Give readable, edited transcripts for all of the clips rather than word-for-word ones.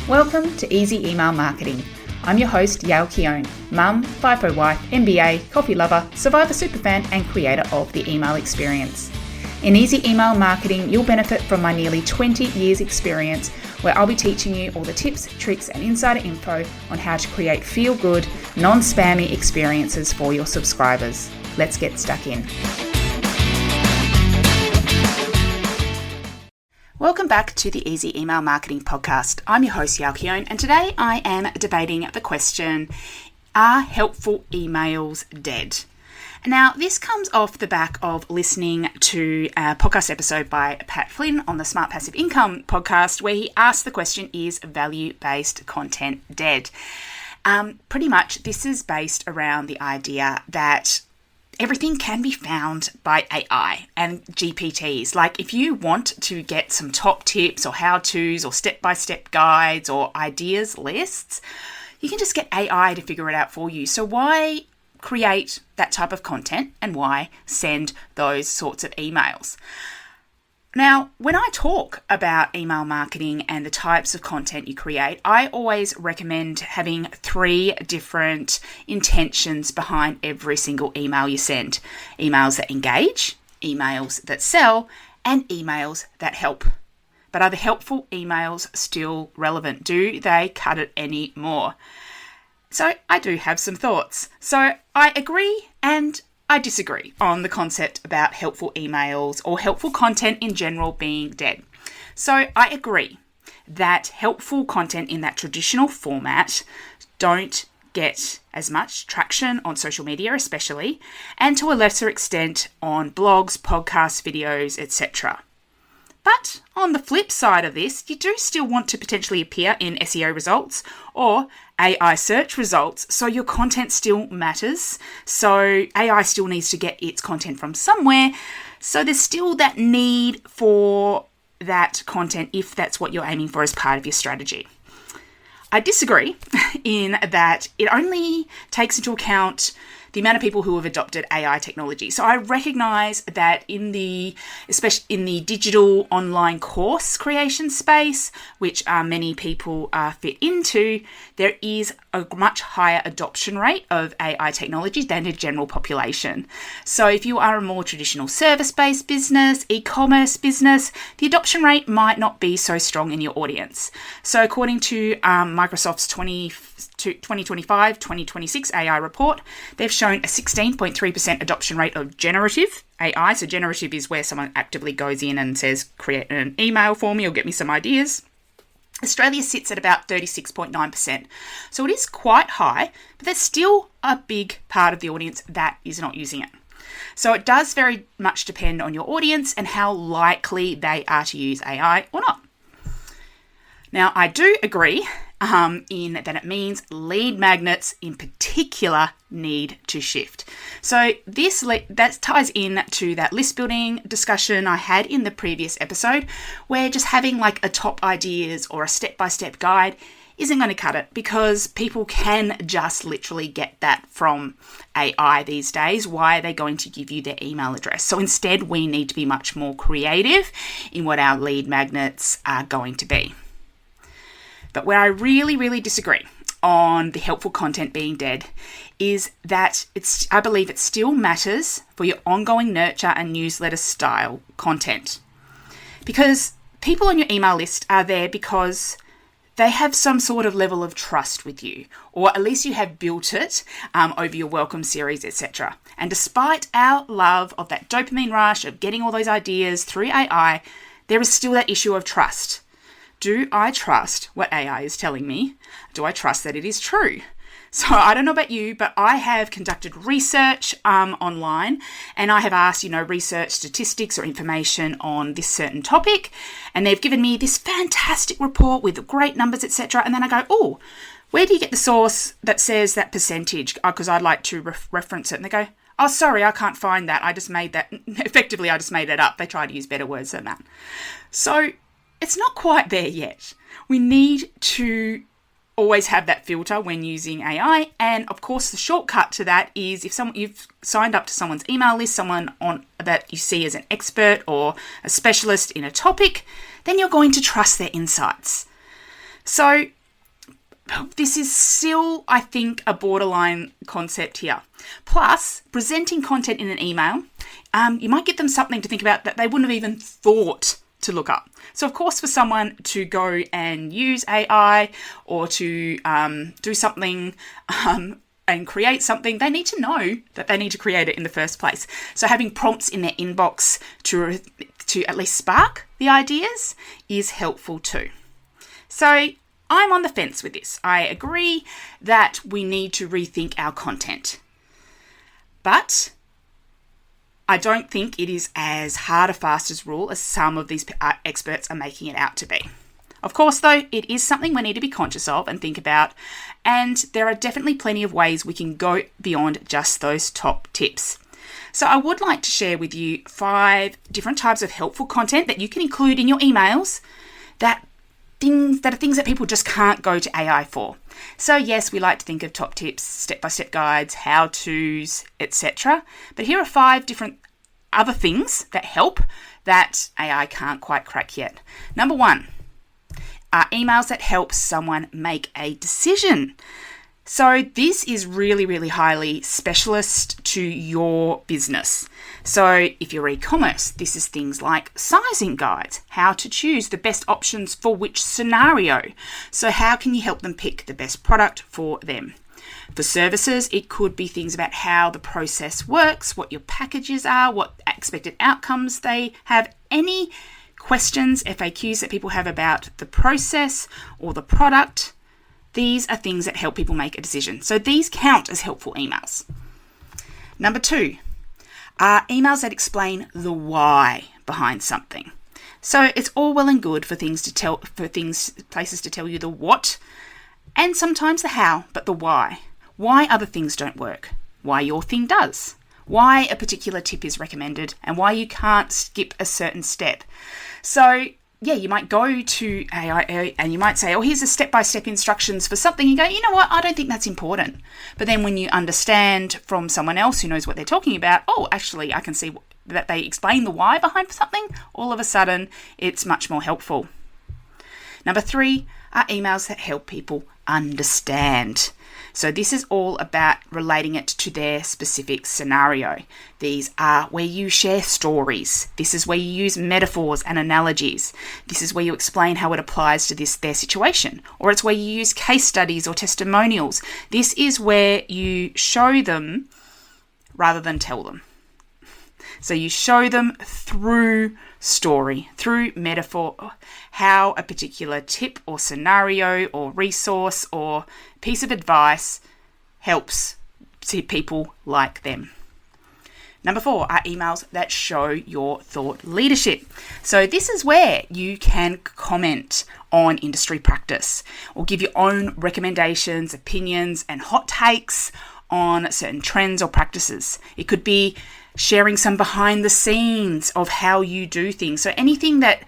Welcome to Easy Email Marketing. I'm your host, Yael Keown, mum, FIFO wife, MBA, coffee lover, survivor superfan, and creator of the email experience. In Easy Email Marketing, you'll benefit from my nearly 20 years experience, where I'll be teaching you all the tips, tricks, and insider info on how to create feel-good, non-spammy experiences for your subscribers. Let's get stuck in. Welcome back to the Easy Email Marketing Podcast. I'm your host, Yael Keown, and today I am debating the question, are helpful emails dead? Now, this comes off the back of listening to a podcast episode by Pat Flynn on the Smart Passive Income podcast, where he asked the question, is value-based content dead? Pretty much, this is based around the idea that everything can be found by AI and GPTs. Like if you want to get some top tips or how-tos or step-by-step guides or ideas lists, you can just get AI to figure it out for you. So why create that type of content and why send those sorts of emails? Now, when I talk about email marketing and the types of content you create, I always recommend having 3 different intentions behind every single email you send. Emails that engage, emails that sell, and emails that help. But are the helpful emails still relevant? Do they cut it any more? So I do have some thoughts. So I agree and I disagree on the concept about helpful emails or helpful content in general being dead. So I agree that helpful content in that traditional format don't get as much traction on social media especially, and to a lesser extent on blogs, podcasts, videos, etc. But on the flip side of this, you do still want to potentially appear in SEO results or AI search results, so your content still matters. So AI still needs to get its content from somewhere. So there's still that need for that content if that's what you're aiming for as part of your strategy. I disagree in that it only takes into account the amount of people who have adopted AI technology. So I recognize that especially in the digital online course creation space, which many people fit into, there is a much higher adoption rate of AI technology than the general population. So if you are a more traditional service-based business, e-commerce business, the adoption rate might not be so strong in your audience. So according to Microsoft's 2025-2026 AI report, they've shown a 16.3% adoption rate of generative AI. So generative is where someone actively goes in and says, create an email for me or get me some ideas. Australia sits at about 36.9%. So it is quite high, but there's still a big part of the audience that is not using it. So it does very much depend on your audience and how likely they are to use AI or not. Now, I do agree in that it means lead magnets in particular need to shift. So that ties in to that list building discussion I had in the previous episode, where just having like a top ideas or a step-by-step guide isn't going to cut it, because people can just literally get that from AI these days. Why are they going to give you their email address? So instead, we need to be much more creative in what our lead magnets are going to be. But where I really, really disagree on the helpful content being dead is that I believe it still matters for your ongoing nurture and newsletter style content. Because people on your email list are there because they have some sort of level of trust with you, or at least you have built it over your welcome series, etc. And despite our love of that dopamine rush of getting all those ideas through AI, there is still that issue of trust. Do I trust what AI is telling me? Do I trust that it is true? So I don't know about you, but I have conducted research online, and I have asked, research statistics or information on this certain topic, and they've given me this fantastic report with great numbers, etc. And then I go, oh, where do you get the source that says that percentage? Because I'd like to reference it. And they go, oh, sorry, I can't find that. I just made that. Effectively, I just made it up. They try to use better words than that. So it's not quite there yet. We need to always have that filter when using AI. And of course, the shortcut to that is if you've signed up to someone's email list, someone that you see as an expert or a specialist in a topic, then you're going to trust their insights. So this is still, I think, a borderline concept here. Plus, presenting content in an email, you might get them something to think about that they wouldn't have even thought to look up. So, of course, for someone to go and use AI or to do something and create something, they need to know that they need to create it in the first place. So having prompts in their inbox to at least spark the ideas is helpful too. So I'm on the fence with this. I agree that we need to rethink our content, but I don't think it is as hard a fast as rule as some of these experts are making it out to be. Of course, though, it is something we need to be conscious of and think about, and there are definitely plenty of ways we can go beyond just those top tips. So I would like to share with you 5 different types of helpful content that you can include in your emails that are things that people just can't go to AI for. So yes, we like to think of top tips, step-by-step guides, how-tos, etc. But here are 5 different other things that help that AI can't quite crack yet. Number 1 are emails that help someone make a decision. So this is really, really highly specialist to your business. So if you're e-commerce, this is things like sizing guides, how to choose the best options for which scenario. So how can you help them pick the best product for them? For services, it could be things about how the process works, what your packages are, what expected outcomes they have, any questions, FAQs that people have about the process or the product. These are things that help people make a decision. So these count as helpful emails. Number 2 are emails that explain the why behind something. So it's all well and good for places to tell you the what and sometimes the how, but the why. Why other things don't work, why your thing does, why a particular tip is recommended, and why you can't skip a certain step. So yeah, you might go to AI and you might say, oh, here's a step-by-step instructions for something. You go, you know what, I don't think that's important. But then when you understand from someone else who knows what they're talking about, oh, actually, I can see that they explain the why behind something. All of a sudden, it's much more helpful. Number 3 are emails that help people understand. So this is all about relating it to their specific scenario. These are where you share stories. This is where you use metaphors and analogies. This is where you explain how it applies to their situation. Or it's where you use case studies or testimonials. This is where you show them rather than tell them. So you show them through story, through metaphor, how a particular tip or scenario or resource or piece of advice helps people like them. Number 4 are emails that show your thought leadership. So this is where you can comment on industry practice or give your own recommendations, opinions, and hot takes on certain trends or practices. It could be sharing some behind the scenes of how you do things. So anything that,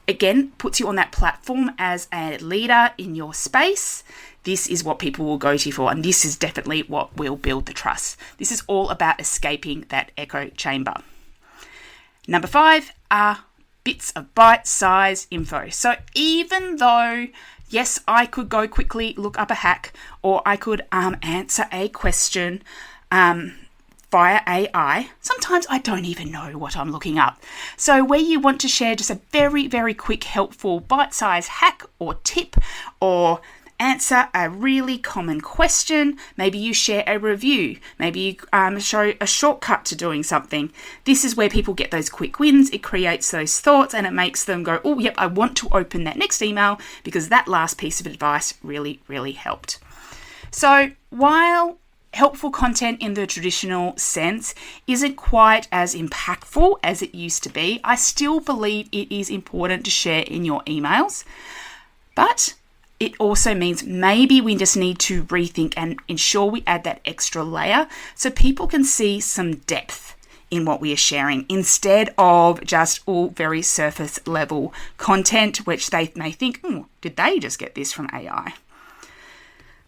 again, puts you on that platform as a leader in your space, this is what people will go to you for. And this is definitely what will build the trust. This is all about escaping that echo chamber. Number 5 are bits of bite-sized info. So even though, yes, I could go quickly look up a hack, or I could answer a question via AI, sometimes I don't even know what I'm looking up. So where you want to share just a very, very quick, helpful, bite-sized hack or tip, or answer a really common question, maybe you share a review, maybe you show a shortcut to doing something. This is where people get those quick wins. It creates those thoughts and it makes them go, oh, yep, I want to open that next email because that last piece of advice really, really helped. So while helpful content in the traditional sense isn't quite as impactful as it used to be, I still believe it is important to share in your emails. But it also means maybe we just need to rethink and ensure we add that extra layer so people can see some depth in what we are sharing instead of just all very surface level content, which they may think, did they just get this from AI?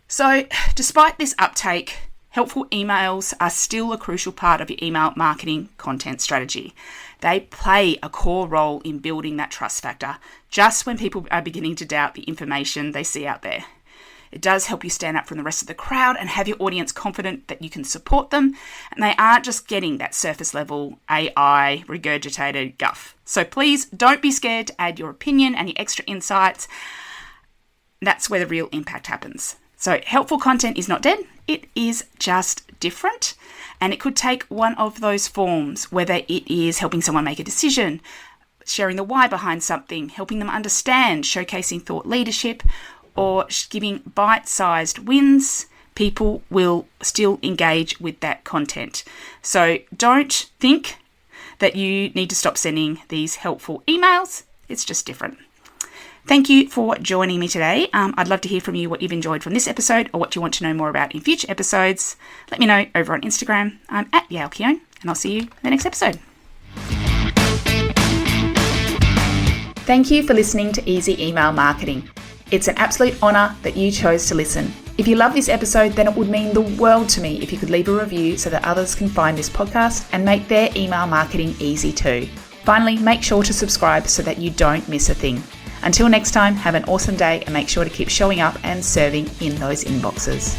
So despite this uptake, helpful emails are still a crucial part of your email marketing content strategy. They play a core role in building that trust factor just when people are beginning to doubt the information they see out there. It does help you stand out from the rest of the crowd and have your audience confident that you can support them, and they aren't just getting that surface level AI regurgitated guff. So please don't be scared to add your opinion and your extra insights. That's where the real impact happens. So helpful content is not dead, it is just different, and it could take one of those forms, whether it is helping someone make a decision, sharing the why behind something, helping them understand, showcasing thought leadership, or giving bite-sized wins. People will still engage with that content. So don't think that you need to stop sending these helpful emails. It's just different. Thank you for joining me today. I'd love to hear from you what you've enjoyed from this episode or what you want to know more about in future episodes. Let me know over on Instagram. I'm at Yael Keown, and I'll see you in the next episode. Thank you for listening to Easy Email Marketing. It's an absolute honour that you chose to listen. If you love this episode, then it would mean the world to me if you could leave a review so that others can find this podcast and make their email marketing easy too. Finally, make sure to subscribe so that you don't miss a thing. Until next time, have an awesome day and make sure to keep showing up and serving in those inboxes.